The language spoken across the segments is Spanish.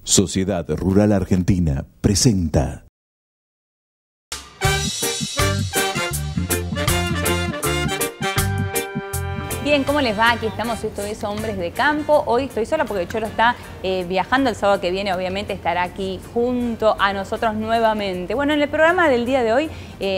Sociedad Rural Argentina presenta. Bien, ¿cómo les va? Aquí estamos, esto es Hombres de Campo. Hoy estoy sola porque Cholo está viajando. El sábado que viene obviamente estará aquí junto a nosotros nuevamente. Bueno, en el programa del día de hoy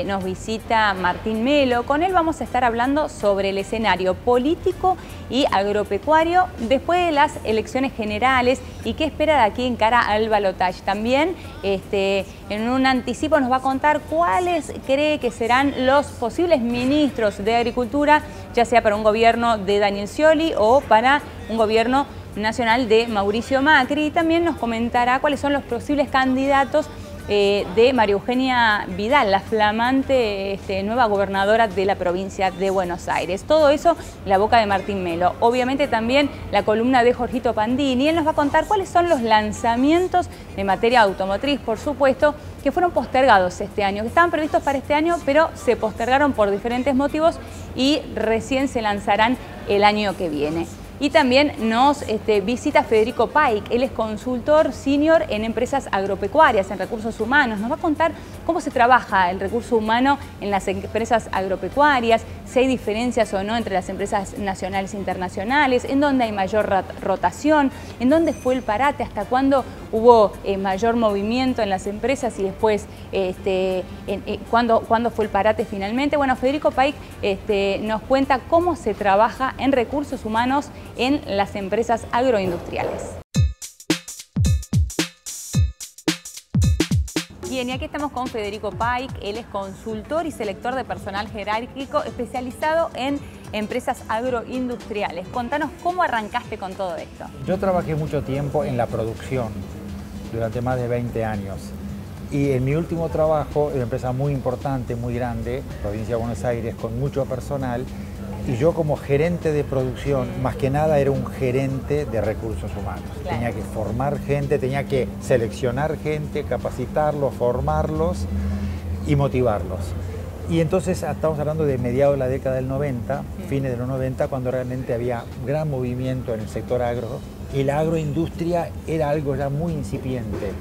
nos visita Martín Melo. Con él vamos a estar hablando sobre el escenario político y agropecuario después de las elecciones generales y qué espera de aquí en cara al balotaje. También en un anticipo nos va a contar cuáles cree que serán los posibles ministros de Agricultura, ya sea para un gobierno de Daniel Scioli o para un gobierno nacional de Mauricio Macri. Y también nos comentará cuáles son los posibles candidatos de María Eugenia Vidal, la flamante nueva gobernadora de la provincia de Buenos Aires. Todo eso en la boca de Martín Melo. Obviamente también la columna de Jorgito Pandini. Él nos va a contar cuáles son los lanzamientos de materia automotriz, por supuesto, que fueron postergados este año, que estaban previstos para este año, pero se postergaron por diferentes motivos y recién se lanzarán el año que viene. Y también nos visita Federico Paik. Él es consultor senior en empresas agropecuarias, en recursos humanos. Nos va a contar cómo se trabaja el recurso humano en las empresas agropecuarias, si hay diferencias o no entre las empresas nacionales e internacionales, en dónde hay mayor rotación, en dónde fue el parate, hasta cuándo hubo mayor movimiento en las empresas y después cuándo fue el parate finalmente. Bueno, Federico Paik nos cuenta cómo se trabaja en recursos humanos en las empresas agroindustriales. Bien, y aquí estamos con Federico Paik. Él es consultor y selector de personal jerárquico especializado en empresas agroindustriales. Contanos cómo arrancaste con todo esto. Yo trabajé mucho tiempo en la producción, durante más de 20 años. Y en mi último trabajo, en una empresa muy importante, muy grande, provincia de Buenos Aires, con mucho personal, y yo como gerente de producción, más que nada era un gerente de recursos humanos. Claro. Tenía que formar gente, tenía que seleccionar gente, capacitarlos, formarlos y motivarlos. Y entonces estamos hablando de mediados de la década del 90, fines de los 90, cuando realmente había gran movimiento en el sector agro y la agroindustria era algo ya muy incipiente.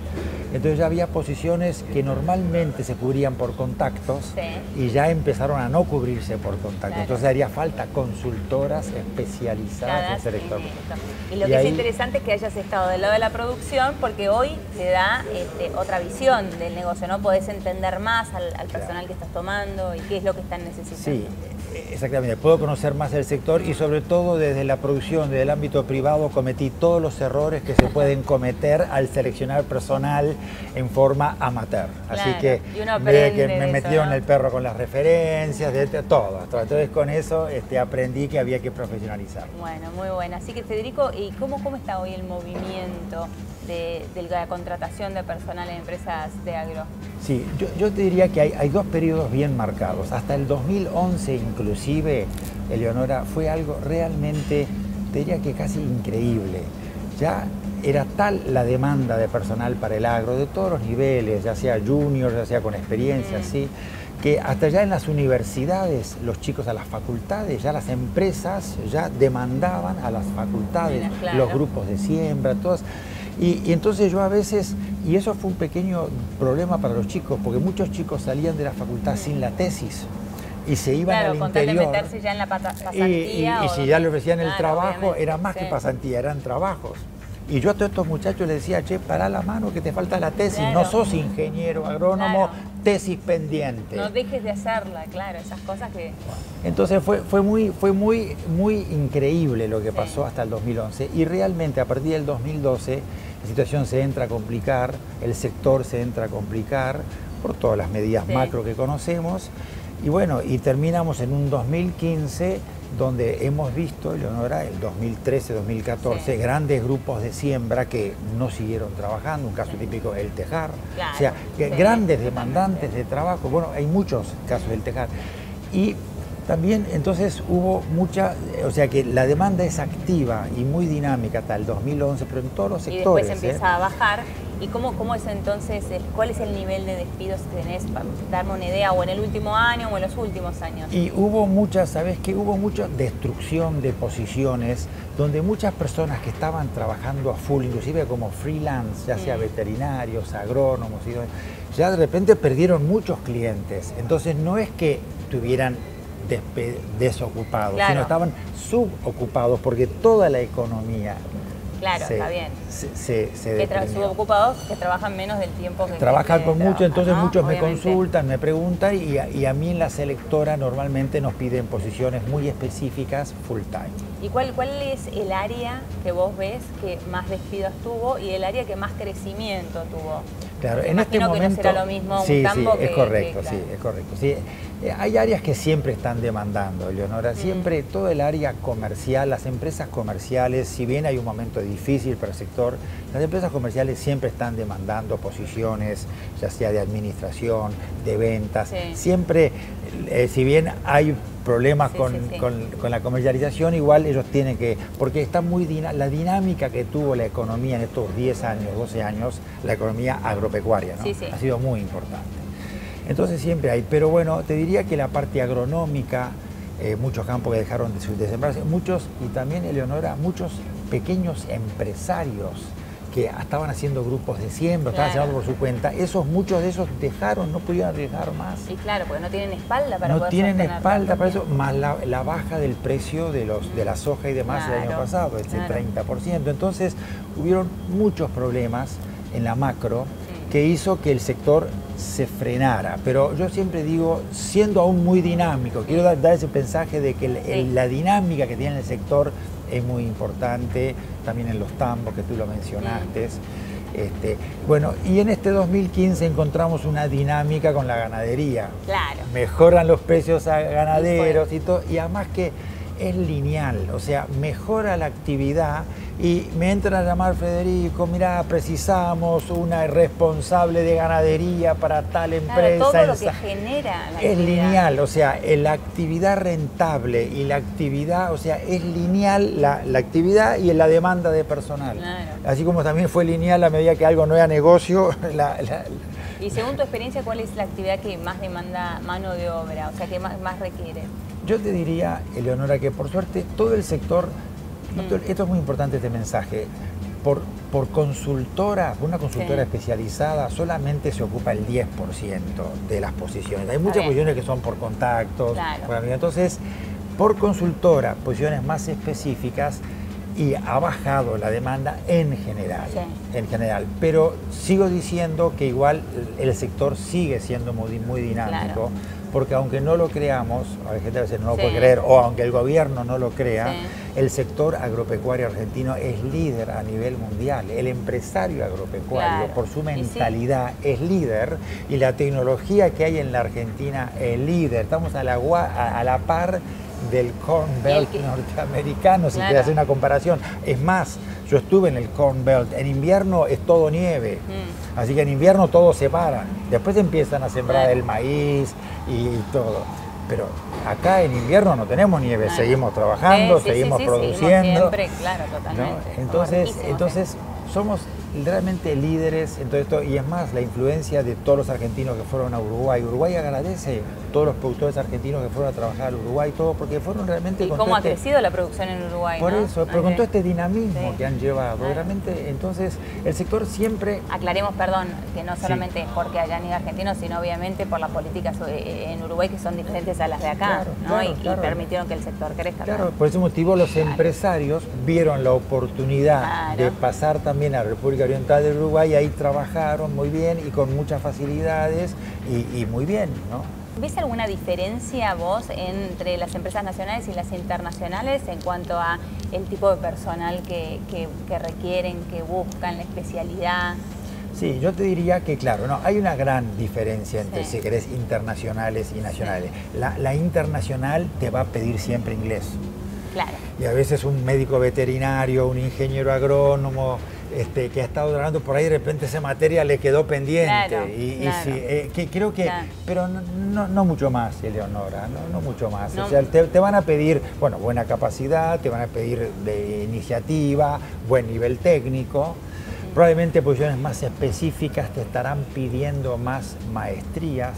Entonces ya había posiciones que normalmente se cubrían por contactos y ya empezaron a no cubrirse por contactos. Claro. Entonces haría falta consultoras especializadas en selector. Y lo que es interesante es que hayas estado del lado de la producción porque hoy te da otra visión del negocio, ¿no? Podés entender más al personal que estás tomando y qué es lo que están necesitando. Sí, exactamente. Puedo conocer más el sector y sobre todo desde la producción, desde el ámbito privado, cometí todos los errores que se pueden cometer al seleccionar personal en forma amateur. Claro, así que me metieron el perro con las referencias, de todo. Entonces con eso aprendí que había que profesionalizar. Bueno, muy bueno. Así que Federico, ¿y cómo está hoy el movimiento de la contratación de personal en empresas de agro? Sí, yo te diría que hay dos periodos bien marcados. Hasta el 2011 inclusive, Eleonora, fue algo realmente, te diría que casi increíble. Ya era tal la demanda de personal para el agro, de todos los niveles, ya sea junior, ya sea con experiencia, ¿sí? Que hasta ya en las universidades, los chicos a las facultades, ya las empresas ya demandaban a las facultades, claro, los grupos de siembra, todas. Y entonces yo a veces, y eso fue un pequeño problema para los chicos, porque muchos chicos salían de la facultad sin la tesis y se iban al interior. Claro, con tal de meterse ya en la pasantía. Y si ya le ofrecían el trabajo, obviamente, era más que pasantía, eran trabajos. Y yo a todos estos muchachos les decía, che, pará la mano que te falta la tesis, no sos ingeniero agrónomo, tesis pendiente. No dejes de hacerla, claro, esas cosas que... Entonces fue muy increíble lo que pasó hasta el 2011 y realmente a partir del 2012 la situación se entra a complicar, el sector se entra a complicar por todas las medidas macro que conocemos y bueno, y terminamos en un 2015 donde hemos visto, Eleonora, el 2013-2014, grandes grupos de siembra que no siguieron trabajando, un caso típico el tejar, o sea, grandes demandantes de trabajo, bueno, hay muchos casos del tejar. Y También entonces hubo mucha, o sea que la demanda es activa y muy dinámica hasta el 2011, pero en todos los sectores. Y después empieza a bajar. ¿Y cómo es entonces, cuál es el nivel de despidos que tenés, para darme una idea, o en el último año o en los últimos años? Y hubo mucha, ¿sabes qué? Hubo mucha destrucción de posiciones donde muchas personas que estaban trabajando a full, inclusive como freelance, ya sea veterinarios, agrónomos, ya de repente perdieron muchos clientes. Entonces no es que tuvieran desocupados, claro, sino estaban subocupados porque toda la economía está bien. se Subocupados que trabajan menos del tiempo que trabajan con mucho, entonces ¿no? muchos Obviamente. me consultan, me preguntan y a mí en la selectora normalmente nos piden posiciones muy específicas full time. ¿Y cuál es el área que vos ves que más despidos tuvo y el área que más crecimiento tuvo? Claro, Me en este imagino momento que no será lo mismo sí, un campo sí, que... es correcto, claro. sí, es correcto. Sí. Hay áreas que siempre están demandando, Leonora, siempre todo el área comercial, las empresas comerciales, si bien hay un momento difícil para el sector, las empresas comerciales siempre están demandando posiciones, ya sea de administración, de ventas, siempre, si bien hay problemas con la comercialización, igual ellos tienen que, porque está la dinámica que tuvo la economía en estos 10 años, 12 años, la economía agropecuaria, ¿no? Ha sido muy importante. Entonces siempre hay, pero bueno, te diría que la parte agronómica, muchos campos que dejaron de sembrarse, muchos, y también, Eleonora, muchos pequeños empresarios que estaban haciendo grupos de siembra, estaban sembrando por su cuenta, muchos de esos dejaron, no pudieron arriesgar más. Y claro, porque no tienen espalda para no poder tienen sostener espalda para eso, más la baja del precio de la soja y demás el año pasado, ese 30%. Entonces hubieron muchos problemas en la macro que hizo que el sector se frenara. Pero yo siempre digo, siendo aún muy dinámico, quiero dar ese mensaje de que la dinámica que tiene el sector es muy importante, también en los tambos que tú lo mencionaste. Bueno, y en este 2015 encontramos una dinámica con la ganadería. Claro. Mejoran los precios a ganaderos y todo, y además que es lineal, o sea, mejora la actividad y me entran a llamar, Federico, mirá, precisamos una responsable de ganadería para tal empresa. Todo lo que genera la actividad. Es lineal, o sea, la actividad rentable y la actividad, o sea, es lineal la actividad y la demanda de personal. Claro. Así como también fue lineal a medida que algo no era negocio. Y según tu experiencia, ¿cuál es la actividad que más demanda mano de obra, o sea, que más requiere? Yo te diría, Eleonora, que por suerte todo el sector, esto es muy importante este mensaje, por consultora, una consultora especializada solamente se ocupa el 10% de las posiciones. Hay muchas posiciones que son por contactos, entonces por consultora, posiciones más específicas, y ha bajado la demanda en general, pero sigo diciendo que igual el sector sigue siendo muy dinámico, porque aunque no lo creamos, a gente a veces no lo puede creer, o aunque el gobierno no lo crea, el sector agropecuario argentino es líder a nivel mundial. El empresario agropecuario, por su mentalidad, es líder, y la tecnología que hay en la Argentina es líder. Estamos a la par del Corn Belt norteamericano, si quieres hacer una comparación. Es más, yo estuve en el Corn Belt, en invierno es todo nieve, así que en invierno todos se paran, después empiezan a sembrar el maíz y todo. Pero acá en invierno no tenemos nieve, seguimos trabajando, seguimos produciendo. Siempre, claro, totalmente. ¿No? Entonces somos realmente líderes en todo esto, y es más, la influencia de todos los argentinos que fueron a Uruguay. Uruguay agradece a todos los productores argentinos que fueron a trabajar a Uruguay, todo, porque fueron realmente... ¿Y cómo ha crecido la producción en Uruguay? Por eso, pero con todo este dinamismo que han llevado, realmente, entonces, el sector siempre... Aclaremos, perdón, que no solamente porque hayan ido argentinos, sino obviamente por las políticas en Uruguay que son diferentes a las de acá, y permitieron que el sector crezca. Claro, por ese motivo los empresarios vieron la oportunidad de pasar también a la República Oriental de Uruguay, y ahí trabajaron muy bien y con muchas facilidades y muy bien, ¿no? ¿Ves alguna diferencia vos entre las empresas nacionales y las internacionales en cuanto a el tipo de personal que requieren, que buscan, la especialidad? Sí, yo te diría que, claro, no, hay una gran diferencia entre, si querés, internacionales y nacionales. La internacional te va a pedir siempre inglés. Claro. Y a veces un médico veterinario, un ingeniero agrónomo, que ha estado trabajando por ahí, de repente esa materia le quedó pendiente. Claro, Sí, que creo que, claro. pero no mucho más, Eleonora, no mucho más. No. O sea, te van a pedir, bueno, buena capacidad, te van a pedir de iniciativa, buen nivel técnico. Probablemente posiciones más específicas te estarán pidiendo más maestrías.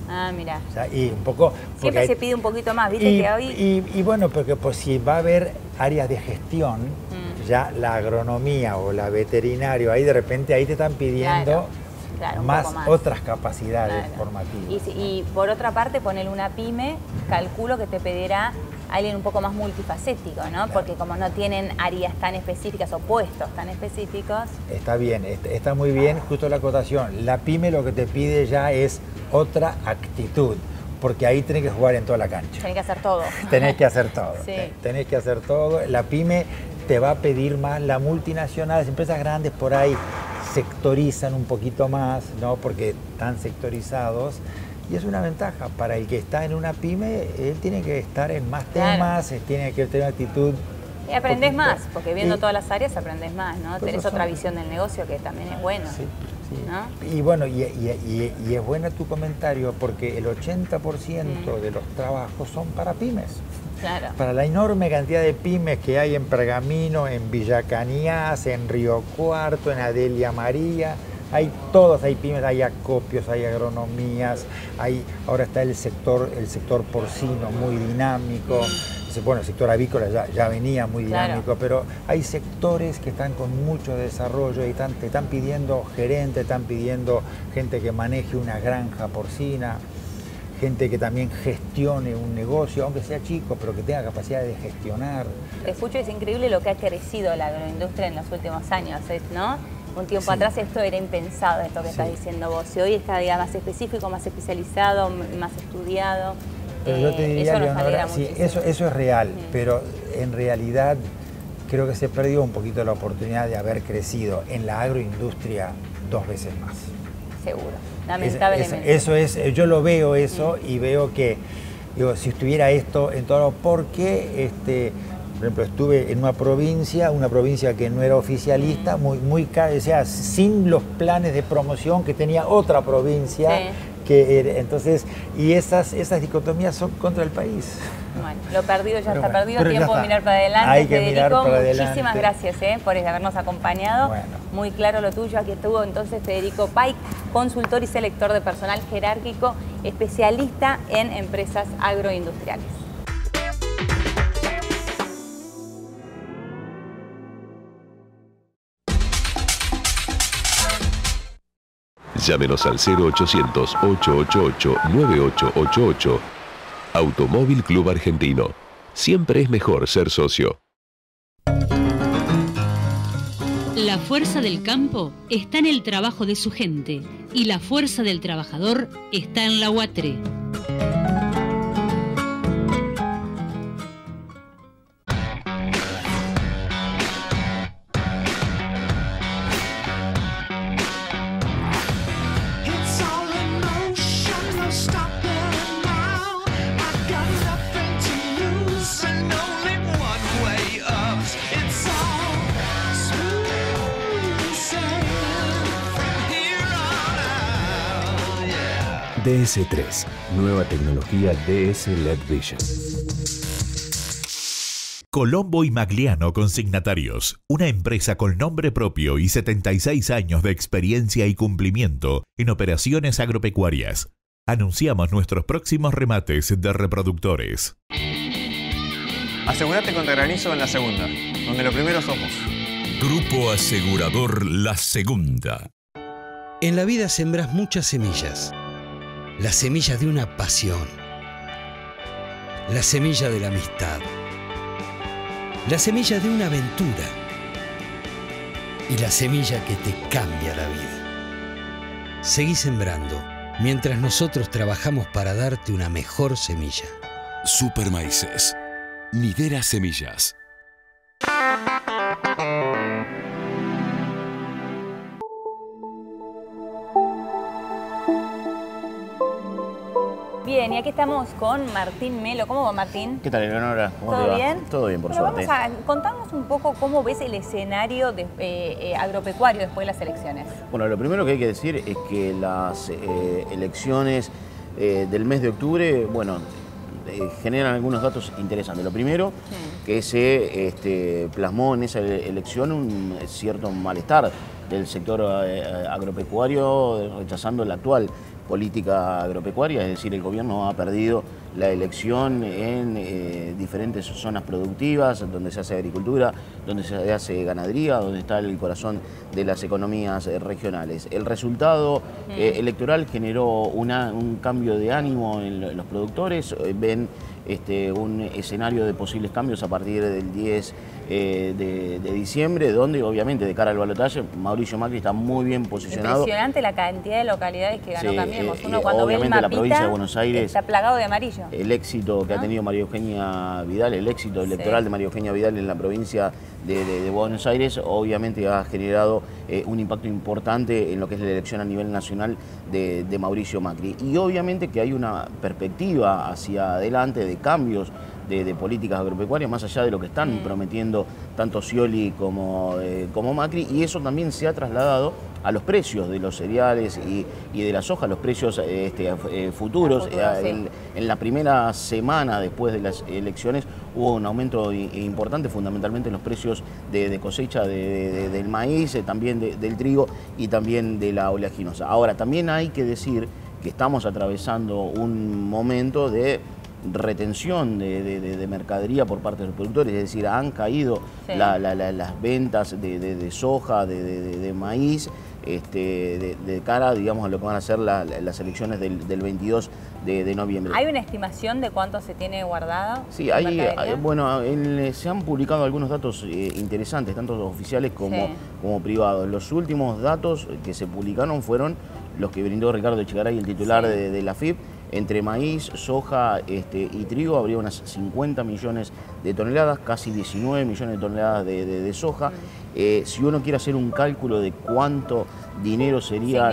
Ah, mira. O sea, y un poco... Siempre se pide un poquito más, ¿viste? Que hoy... y bueno, porque pues si va a haber áreas de gestión, ya la agronomía o la veterinario, ahí de repente ahí te están pidiendo claro, más otras capacidades claro. formativas. Y por otra parte, poner una pyme, calculo que te pedirá alguien un poco más multifacético, ¿no? Claro. Porque como no tienen áreas tan específicas o puestos tan específicos... Está bien, está muy bien, justo la acotación. La pyme lo que te pide ya es otra actitud, porque ahí tenés que jugar en toda la cancha. Tenés que hacer todo. Tenés que hacer todo. Sí. Tenés que hacer todo. La pyme te va a pedir más, la multinacional, las empresas grandes por ahí sectorizan un poquito más, ¿no? Porque están sectorizados. Y es una ventaja para el que está en una pyme, él tiene que estar en más temas, tiene que tener una actitud. Y aprendés más, porque viendo todas las áreas aprendés más, ¿no? Pues Tenés otra visión del negocio que también es bueno. Sí, sí. ¿No? Y bueno, y es bueno tu comentario porque el 80% de los trabajos son para pymes. Claro. Para la enorme cantidad de pymes que hay en Pergamino, en Villa Cañas, en Río Cuarto, en Adelia María, hay todas, hay pymes, hay acopios, hay agronomías, ahora está el sector porcino muy dinámico. Bueno, el sector avícola ya venía muy dinámico, claro. Pero hay sectores que están con mucho desarrollo y te están pidiendo gerentes, están pidiendo gente que maneje una granja porcina, gente que también gestione un negocio, aunque sea chico, pero que tenga capacidad de gestionar. Te escucho, es increíble lo que ha crecido la agroindustria en los últimos años, ¿no? Un tiempo atrás esto era impensado, esto que estás diciendo vos, y hoy es cada día más específico, más especializado, más estudiado. Pero yo te diría, Leonora, sí, eso es real, pero en realidad creo que se perdió un poquito la oportunidad de haber crecido en la agroindustria 2 veces más. Seguro, lamentablemente. Eso es, yo lo veo eso y veo que, digo, si estuviera esto en todo, porque por ejemplo, estuve en una provincia que no era oficialista, muy o sea, sin los planes de promoción que tenía otra provincia. Sí. Entonces, y esas dicotomías son contra el país. Bueno, lo perdido ya está perdido, tiempo de mirar para adelante. Hay que mirar para adelante. Muchísimas gracias por habernos acompañado. Bueno. Muy claro lo tuyo. Aquí estuvo entonces Federico Paik, consultor y selector de personal jerárquico, especialista en empresas agroindustriales. Llámenos al 0800-888-9888. Automóvil Club Argentino. Siempre es mejor ser socio. La fuerza del campo está en el trabajo de su gente y la fuerza del trabajador está en la UATRE. DS3, nueva tecnología DS LED Vision. Colombo y Magliano Consignatarios, una empresa con nombre propio y 76 años de experiencia y cumplimiento en operaciones agropecuarias. Anunciamos nuestros próximos remates de reproductores. Asegúrate contra granizo en La Segunda, donde lo primero somos. Grupo Asegurador La Segunda. En la vida sembras muchas semillas. La semilla de una pasión. La semilla de la amistad. La semilla de una aventura. Y la semilla que te cambia la vida. Seguí sembrando mientras nosotros trabajamos para darte una mejor semilla. Super Maíces. Nidera Semillas. Bien, y aquí estamos con Martín Melo. ¿Cómo va, Martín? ¿Qué tal, Eleonora? ¿Cómo te va? ¿Todo bien? Todo bien, por suerte. Contanos un poco cómo ves el escenario agropecuario después de las elecciones. Bueno, lo primero que hay que decir es que las elecciones del mes de octubre, bueno, generan algunos datos interesantes. Lo primero, que se plasmó en esa elección un cierto malestar del sector agropecuario, rechazando la actual política agropecuaria, es decir, el gobierno ha perdido la elección en diferentes zonas productivas, donde se hace agricultura, donde se hace ganadería, donde está el corazón de las economías regionales. El resultado electoral generó un cambio de ánimo en los productores, ven un escenario de posibles cambios a partir del 10 de diciembre, donde obviamente de cara al balotaje Mauricio Macri está muy bien posicionado. Impresionante la cantidad de localidades que ganó Cambiemos. Uno cuando ve el mapita, la provincia de Buenos Aires está plagado de amarillo. El éxito que ha tenido María Eugenia Vidal, el éxito electoral de María Eugenia Vidal en la provincia de Buenos Aires, obviamente ha generado un impacto importante en lo que es la elección a nivel nacional de Mauricio Macri. Y obviamente que hay una perspectiva hacia adelante de cambios de políticas agropecuarias, más allá de lo que están prometiendo tanto Scioli como Macri, y eso también se ha trasladado a los precios de los cereales y de la soja, los precios futuros. En la primera semana después de las elecciones hubo un aumento importante, fundamentalmente en los precios de cosecha del maíz, también del trigo y también de la oleaginosa. Ahora, también hay que decir que estamos atravesando un momento de retención de mercadería por parte de los productores, es decir, han caído las ventas de soja, de maíz, de cara, digamos, a lo que van a ser las elecciones del 22 de noviembre. ¿Hay una estimación de cuánto se tiene guardado? Sí, se han publicado algunos datos interesantes, tanto oficiales como privados. Los últimos datos que se publicaron fueron los que brindó Ricardo Echegaray, el titular de la FIP. Entre maíz, soja y trigo habría unas 50 millones de toneladas, casi 19 millones de toneladas de soja. Si uno quiere hacer un cálculo de cuánto dinero sería,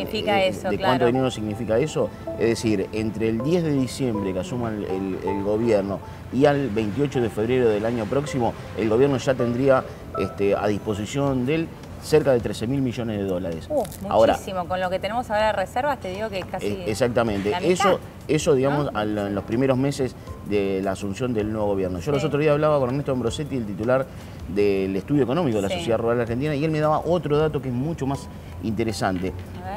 cuánto dinero significa eso, es decir, entre el 10 de diciembre que asuma el gobierno y al 28 de febrero del año próximo, el gobierno ya tendría a disposición del cerca de 13.000 millones de dólares. Muchísimo. Ahora, con lo que tenemos ahora de reservas, te digo que casi... Exactamente. Eso digamos, en los primeros meses de la asunción del nuevo gobierno. Yo los otros días hablaba con Ernesto Ambrosetti, el titular del Estudio Económico de la Sociedad Rural Argentina, y él me daba otro dato que es mucho más interesante.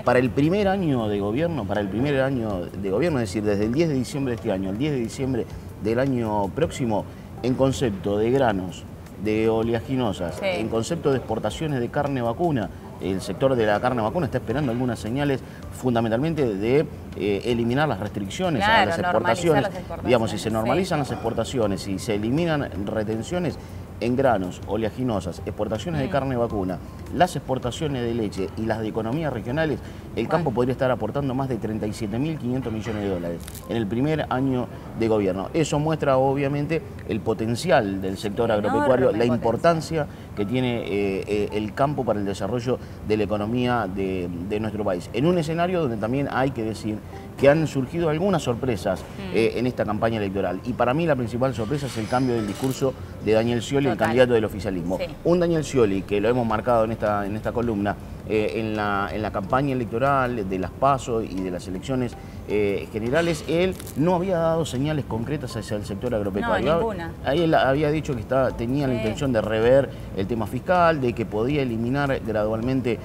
Para el primer año de gobierno, es decir, desde el 10 de diciembre de este año al 10 de diciembre del año próximo, en concepto de granos, de oleaginosas, en concepto de exportaciones de carne vacuna, el sector de la carne vacuna está esperando algunas señales fundamentalmente de eliminar las restricciones a las exportaciones. Digamos, si se normalizan las exportaciones, si se eliminan retenciones en granos, oleaginosas, exportaciones de carne vacuna, las exportaciones de leche y las de economías regionales, el campo podría estar aportando más de 37.500 millones de dólares en el primer año de gobierno. Eso muestra obviamente el potencial del sector agropecuario, la importancia que tiene el campo para el desarrollo de la economía de nuestro país. En un escenario donde también hay que decir que han surgido algunas sorpresas en esta campaña electoral. Y para mí la principal sorpresa es el cambio del discurso de Daniel Scioli, el candidato del oficialismo. Un Daniel Scioli, que lo hemos marcado en esta columna, en la campaña electoral de las PASO y de las elecciones generales, él no había dado señales concretas hacia el sector agropecuario. No, ninguna. Ahí él había dicho que tenía la intención de rever el tema fiscal, de que podía eliminar gradualmente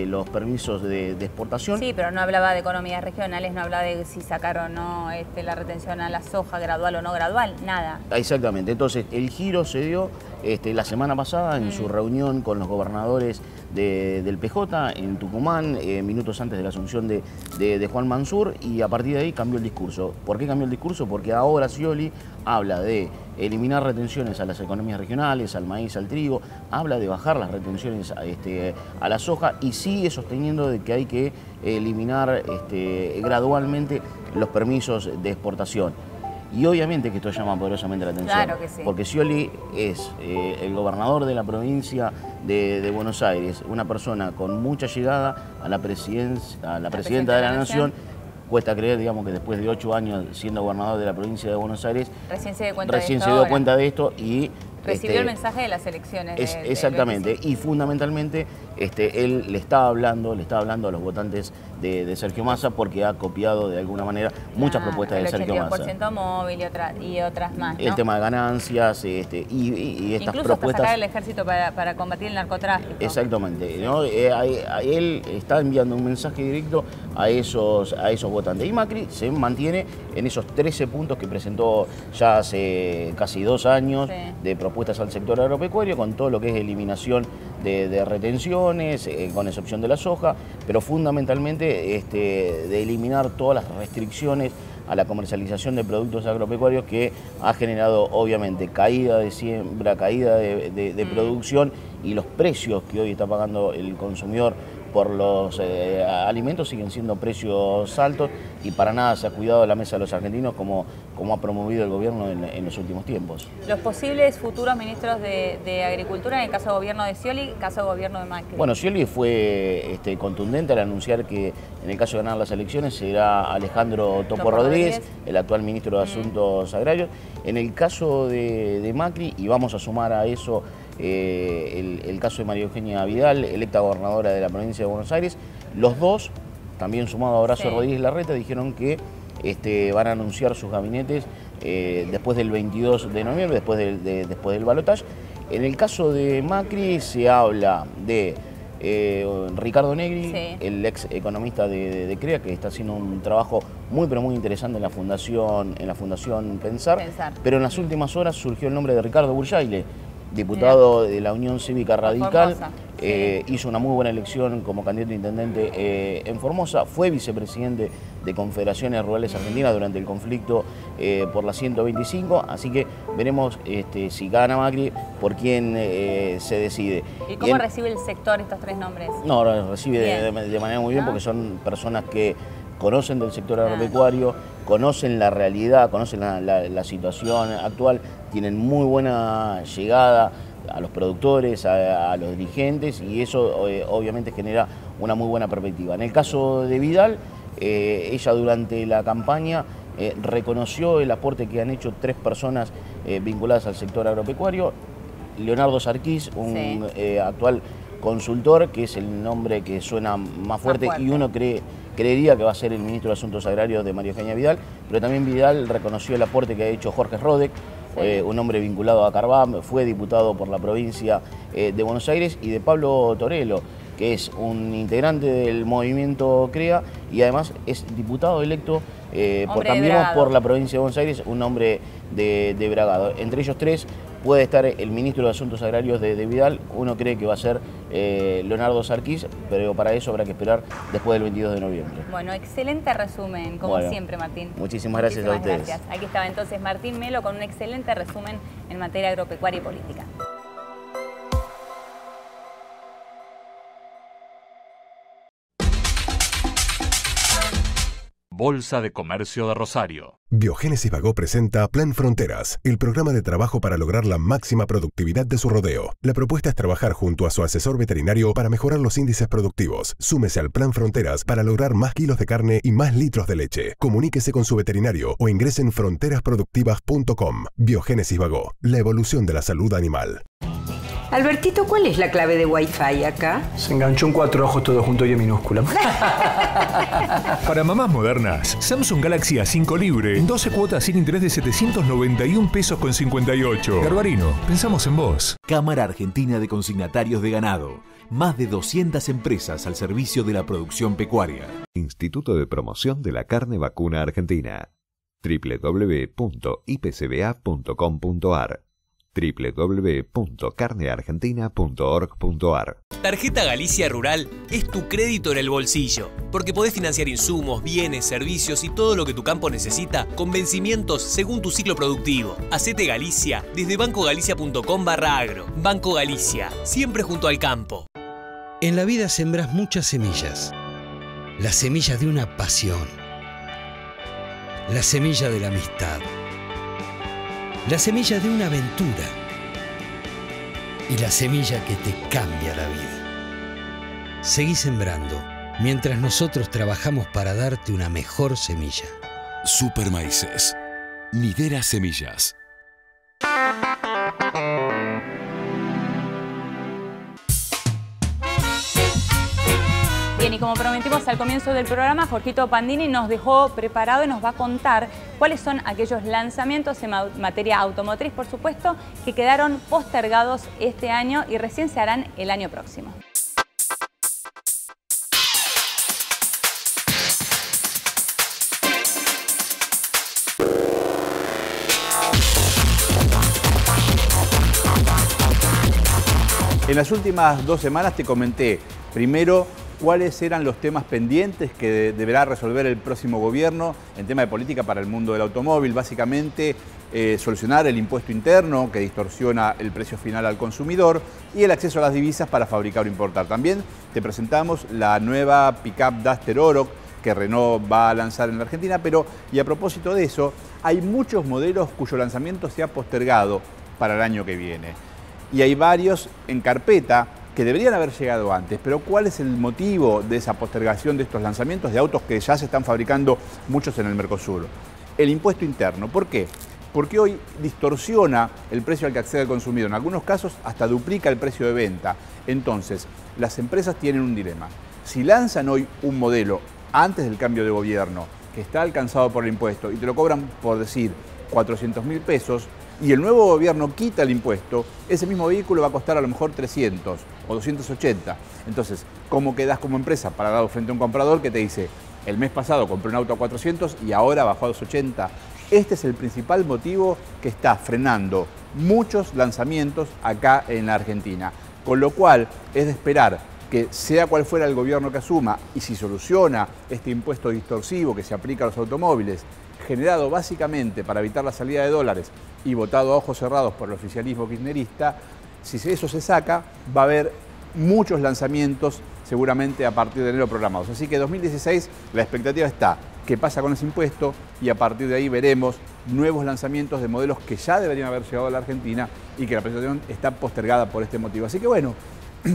los permisos de exportación. Sí, pero no hablaba de economías regionales, no hablaba de si sacar o no la retención a la soja, gradual o no gradual, nada. Exactamente, entonces el giro se dio la semana pasada en su reunión con los gobernadores del PJ en Tucumán, minutos antes de la asunción de Juan Mansur, y a partir de ahí cambió el discurso. ¿Por qué cambió el discurso? Porque ahora Scioli habla de eliminar retenciones a las economías regionales, al maíz, al trigo, habla de bajar las retenciones a la soja y sigue sosteniendo de que hay que eliminar gradualmente los permisos de exportación. Y obviamente que esto llama poderosamente la atención, claro que sí, porque Scioli es el gobernador de la provincia de Buenos Aires, una persona con mucha llegada a la presidenta de la Nación, cuesta creer, digamos, que después de 8 años siendo gobernador de la provincia de Buenos Aires, recién se dio cuenta de esto y recibió el mensaje de las elecciones. Exactamente, y fundamentalmente él le estaba hablando a los votantes de Sergio Massa porque ha copiado de alguna manera muchas propuestas de Sergio Massa. El 82% móvil y otras más, ¿no? El tema de ganancias y estas incluso propuestas. Incluso sacar el ejército para combatir el narcotráfico. Exactamente, ¿no? Él está enviando un mensaje directo a esos votantes. Y Macri se mantiene en esos 13 puntos que presentó ya hace casi 2 años de propuestas al sector agropecuario, con todo lo que es eliminación de retenciones, con excepción de la soja, pero fundamentalmente de eliminar todas las restricciones a la comercialización de productos agropecuarios que ha generado obviamente caída de siembra, caída de producción, y los precios que hoy está pagando el consumidor por los alimentos siguen siendo precios altos, y para nada se ha cuidado la mesa de los argentinos como ha promovido el gobierno en los últimos tiempos. Los posibles futuros ministros de Agricultura en el caso de gobierno de Scioli, caso de gobierno de Macri. Bueno, Scioli fue contundente al anunciar que en el caso de ganar las elecciones será Alejandro Topo Rodríguez, el actual ministro de Asuntos Agrarios. En el caso de Macri, y vamos a sumar a eso el caso de María Eugenia Vidal, electa gobernadora de la provincia de Buenos Aires, los dos, también sumado a Horacio Rodríguez Larreta, dijeron que van a anunciar sus gabinetes después del 22 de noviembre, después del balotaje. En el caso de Macri se habla de Ricardo Negri, el ex economista de CREA, que está haciendo un trabajo muy pero muy interesante en la Fundación Pensar. Pero en las últimas horas surgió el nombre de Ricardo Burjaile, diputado de la Unión Cívica Radical. Hizo una muy buena elección como candidato a intendente en Formosa, fue vicepresidente de Confederaciones Rurales Argentinas durante el conflicto por la 125, así que veremos si gana Macri, por quién se decide. ¿Y cómo recibe el sector estos 3 nombres? No, recibe de manera muy bien, porque son personas que conocen del sector agropecuario, conocen la realidad, conocen la situación actual, tienen muy buena llegada a los productores, a los dirigentes, y eso obviamente genera una muy buena perspectiva. En el caso de Vidal, ella durante la campaña reconoció el aporte que han hecho 3 personas vinculadas al sector agropecuario. Leonardo Sarquís, un actual consultor, que es el nombre que suena más fuerte. Y uno creería que va a ser el ministro de Asuntos Agrarios de María Eugenia Vidal, pero también Vidal reconoció el aporte que ha hecho Jorge Rodek, un hombre vinculado a Carbam, fue diputado por la provincia de Buenos Aires, y de Pablo Torello, que es un integrante del movimiento CREA y además es diputado electo por Cambiemos por la provincia de Buenos Aires, un hombre de Bragado. Entre ellos 3 puede estar el ministro de Asuntos Agrarios de Vidal. Uno cree que va a ser Leonardo Sarquís, pero para eso habrá que esperar después del 22 de noviembre. Bueno, excelente resumen, como siempre, Martín. Muchísimas gracias a ustedes. Gracias. Aquí estaba entonces Martín Melo con un excelente resumen en materia agropecuaria y política. Bolsa de Comercio de Rosario. Biogénesis Bagó presenta Plan Fronteras, el programa de trabajo para lograr la máxima productividad de su rodeo. La propuesta es trabajar junto a su asesor veterinario para mejorar los índices productivos. Súmese al Plan Fronteras para lograr más kilos de carne y más litros de leche. Comuníquese con su veterinario o ingrese en fronterasproductivas.com. Biogénesis Bagó, la evolución de la salud animal. Albertito, ¿cuál es la clave de Wi-Fi acá? Se enganchó un 4 ojos todo junto y en minúscula. Para mamás modernas, Samsung Galaxy A5 libre, 12 cuotas sin interés de 791 pesos con 58. Garbarino, pensamos en vos. Cámara Argentina de Consignatarios de Ganado. Más de 200 empresas al servicio de la producción pecuaria. Instituto de Promoción de la Carne Vacuna Argentina. www.ipcba.com.ar www.carneargentina.org.ar. Tarjeta Galicia Rural es tu crédito en el bolsillo, porque podés financiar insumos, bienes, servicios y todo lo que tu campo necesita con vencimientos según tu ciclo productivo. Hacete Galicia desde bancogalicia.com/agro. Banco Galicia, siempre junto al campo. En la vida sembrás muchas semillas. La semilla de una pasión. La semilla de la amistad. La semilla de una aventura y la semilla que te cambia la vida. Seguí sembrando mientras nosotros trabajamos para darte una mejor semilla. Super Maíces. Nidera Semillas. Bien, y como prometimos al comienzo del programa, Jorgito Pandini nos dejó preparado y nos va a contar cuáles son aquellos lanzamientos en materia automotriz, por supuesto, que quedaron postergados este año y recién se harán el año próximo. En las últimas 2 semanas te comenté, primero, cuáles eran los temas pendientes que deberá resolver el próximo gobierno en tema de política para el mundo del automóvil. Básicamente, solucionar el impuesto interno que distorsiona el precio final al consumidor y el acceso a las divisas para fabricar o importar. También te presentamos la nueva pick-up Duster Oroch que Renault va a lanzar en la Argentina, y a propósito de eso, hay muchos modelos cuyo lanzamiento se ha postergado para el año que viene. Y hay varios en carpeta que deberían haber llegado antes. Pero ¿cuál es el motivo de esa postergación de estos lanzamientos de autos que ya se están fabricando muchos en el Mercosur? El impuesto interno. ¿Por qué? Porque hoy distorsiona el precio al que accede el consumidor. En algunos casos hasta duplica el precio de venta. Entonces, las empresas tienen un dilema. Si lanzan hoy un modelo antes del cambio de gobierno que está alcanzado por el impuesto y te lo cobran, por decir, 400.000 pesos, y el nuevo gobierno quita el impuesto, ese mismo vehículo va a costar a lo mejor 300 o 280. Entonces, ¿cómo quedás como empresa parado frente a un comprador que te dice, el mes pasado compré un auto a 400 y ahora bajó a 280? Este es el principal motivo que está frenando muchos lanzamientos acá en la Argentina. Con lo cual, es de esperar que sea cual fuera el gobierno que asuma y si soluciona este impuesto distorsivo que se aplica a los automóviles, generado básicamente para evitar la salida de dólares y votado a ojos cerrados por el oficialismo kirchnerista, si eso se saca, va a haber muchos lanzamientos seguramente a partir de enero programados. Así que 2016 la expectativa está qué pasa con ese impuesto y a partir de ahí veremos nuevos lanzamientos de modelos que ya deberían haber llegado a la Argentina y que la presentación está postergada por este motivo. Así que bueno,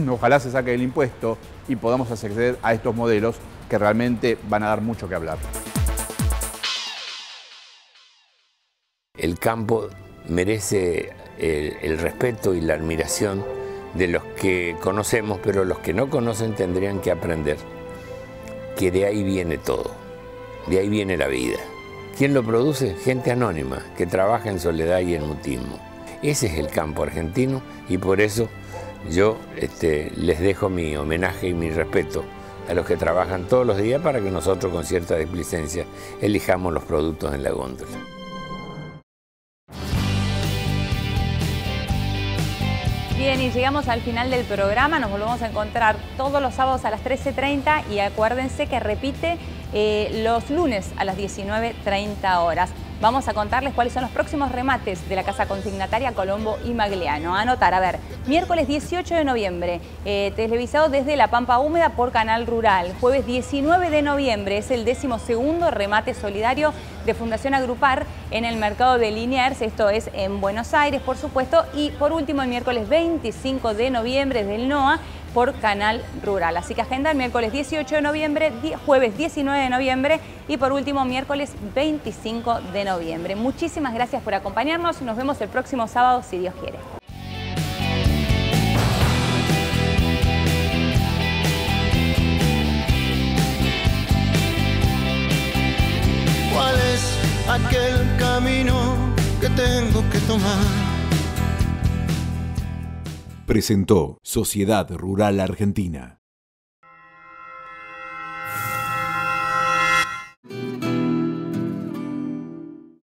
ojalá se saque el impuesto y podamos acceder a estos modelos que realmente van a dar mucho que hablar. El campo merece el respeto y la admiración de los que conocemos, pero los que no conocen tendrían que aprender que de ahí viene todo, de ahí viene la vida. ¿Quién lo produce? Gente anónima, que trabaja en soledad y en mutismo. Ese es el campo argentino y por eso yo les dejo mi homenaje y mi respeto a los que trabajan todos los días para que nosotros con cierta displicencia elijamos los productos en la góndola. Bien, y llegamos al final del programa, nos volvemos a encontrar todos los sábados a las 13:30 y acuérdense que repite los lunes a las 19:30 horas. Vamos a contarles cuáles son los próximos remates de la Casa Consignataria Colombo y Magliano. Anotar, a ver, miércoles 18 de noviembre, televisado desde La Pampa Húmeda por Canal Rural. Jueves 19 de noviembre es el 12º remate solidario de Fundación Agrupar en el mercado de Liniers, esto es en Buenos Aires, por supuesto. Y por último, el miércoles 25 de noviembre desde el NOA por Canal Rural. Así que agenda el miércoles 18 de noviembre, jueves 19 de noviembre y por último miércoles 25 de noviembre. Muchísimas gracias por acompañarnos. Nos vemos el próximo sábado si Dios quiere. ¿Cuál es aquel camino que tengo que tomar? Presentó Sociedad Rural Argentina.